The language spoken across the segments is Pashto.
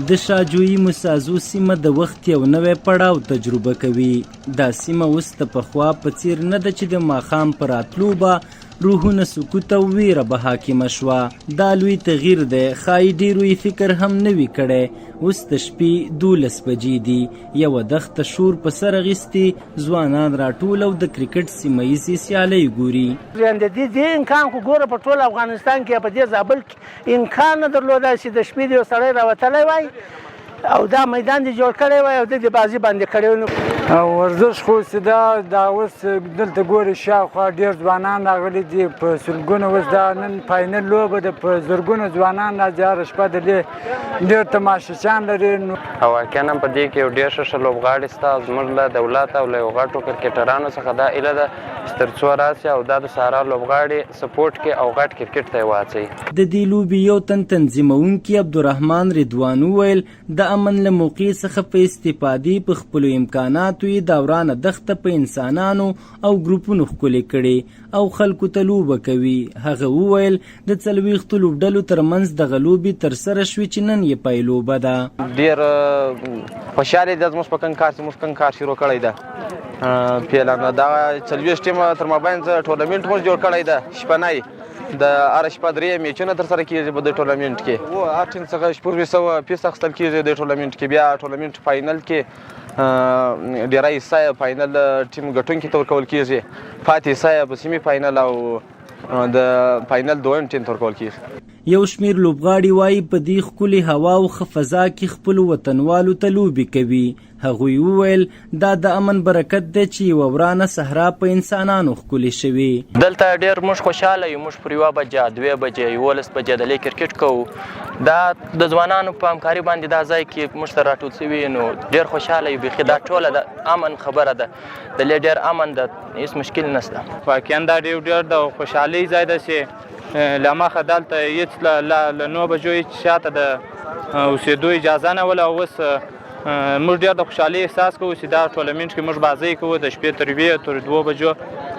د شاجوی مسازو سیمه د وخت یو نوی پړاو تجربه کوي. دا سیمه اوس د پخوا په څیر نه ده چې د ماښام په راتلو به روحونه سکوت او ویره به حاکمه شوه. دا لوی تغییر دی، ښایي ډېرو یې فکر هم نه وي کړی. اوس د شپې 12 بجې دي، یوه دښته شور په سر اخیستې، ځوانان راټول او د کرکټ سیمه ییزې سیالۍ ګوري. د دې امکان خو ګوره په ټول افغانستان کې په دې زابل کې امکان نه درلوده چې د شپې د یو سړی راوتلی وای او دا میدان دې جوړ کړی وای او د بازي باندې کړی وای. ورزش خو چې دا اوس دلته ګوري شاوخوا ډېر ځوانان راغلي دي په سلګونو. اوس دا نن فاینل لوبه ده، په زرګونو ځوانان راځي هره شپه دلې ډېر تماشچیان لري. او واقعا هم په دې کې یو ډېر ښه لوبغاړي شته. زموږ له دولت او له یو غټو کرکټرانو څخه دا هیله ده چې تر څو راشي او دا د سهارا لوبغاړي سپورټ کې او غټ کرکټ ته یې واچوي. د دې لوبې یو تن تنظیمونکي عبدالرحمن رضوان وویل د امن له موقع څخه په استفادې په خپلو امکاناتو یې دا ورانه دښته په انسانانو او ګروپونو ښکلې کړې او خلکو ته لوبه کوي. هغه وویل د 40 لوبډلو ترمنځ دغه لوبې ترسره شوې چې نن یې پیلوبه ده. ډېر خوشحاله ده زموږ په کوم کار چې موږ کوم کار شروع کړی ده پیلانه دا 40 ټیمه تر مابین ټورنمنټ موږ جوړ کړی ده. شپنی د هره شپه 3 میچونه ترسره کېږي په دې ټورنمنټ کې. هر ټیم څخه 400 پیس اخیستل کېږي د ټورنمنټ کې. بیا ټورنمنټ فاینل کې ډېری حصه فاینل ټیم ګټونکي ته ورکول کېږي، پاتې حصه په سیمي فاینل او د فاینل دویم ټیم ته ورکول کېږي. یو شمیر لوبغاړي وایي په دې ښکلې هوا او ښه فضا کې خپلو وطنوالو ته لوبې کوي. هغوی وویل دا د امن برکت دی چې یوه ورانه صحرا په انسانانو ښکلې شوې. دلته ډېر موږ خوشحاله یو. موږ پر 1 بجه 2 بجې 11 بجې دلې کرکټ کوو. دا د ځوانانو په همکاري باندې دا ځای کې موږ سره راټول شوي نو ډېر خوشحاله یو. بیخي دا ټوله د امن خبره ده، دلې ډېر امن ده، هېڅ مشکل نشته. واقعا دا ډېر د خوشحالۍ ځای ده چې له مخه دلته هېڅ له 9 بجو هېڅ شاته د اوسېدو اجازه نه وله. اوس موږ ډېر د خوشحالۍ احساس کوو چې دا ټورنمنټ کې موږ بازۍ کوو د شپې تر 1 تر 2 بجو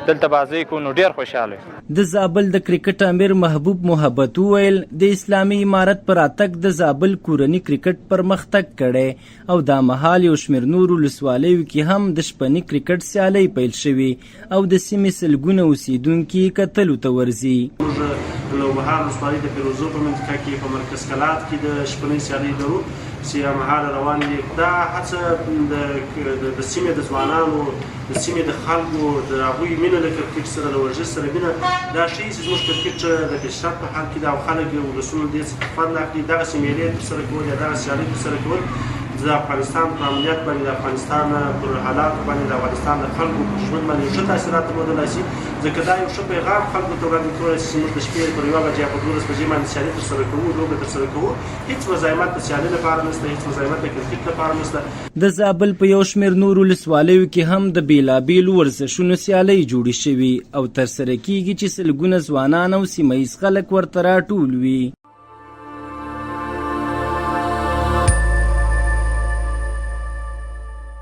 دلته بازۍ کوو نو ډېر خوشحاله یو. د زابل د کرکټ امیر محبوب محبت وویل د اسلامي امارت پر راتګ د زابل کورني کرکټ پرمختګ کړی او دا مهال یو شمېر نورو ولسوالیو کې هم د شپني کرکټ سیالۍ پیل شوي او د سیمې سلګونه اوسېدونکي کتلو ته ورځي. نوبهار ولسوالۍ د پیروزو په منطقه کې په مرکز کلات کې د شپنۍ سیالۍ لرو چې هممهاله روان دي. دا هڅه د سیمې د ځوانانو، د سیمې د خلکو، د هغوی مینه د کرکټ سره، د ورزش سره مینه دا ښیي چې زموږ کرکټ د پیشرفت په حال کې ده او خلک یو ولسونو دې څخه خوند اخلي. دغسې میلې ترسره کول یا دغه سیالۍ ترسره کول د افغانستان په امنیت باندې، د افغانستان پر حالاتو باندې، د افغانستان د خلکو په ژوند باندې ښه تاثیرات درلودلی شي. ځکه دا یو ښه پیغام خلکو ته وړاندې کولی شي چې موږ د شپې پر 1 بجې یا په 12 بجې باندې سیالۍ ترسره کوو، لوبې ترسره کوو. هېڅ مزاحمت د سیالۍ لپاره نشته، هېڅ مزاحمت د کرکټ لپاره نشته. د زابل په یو شمېر نورو ولسوالیو کې هم د بېلابېلو ورزشونو سیالۍ جوړې شوي او ترسره کېږي چې سلګونه ځوانان او سیمه ییز خلک ورته راټول وي.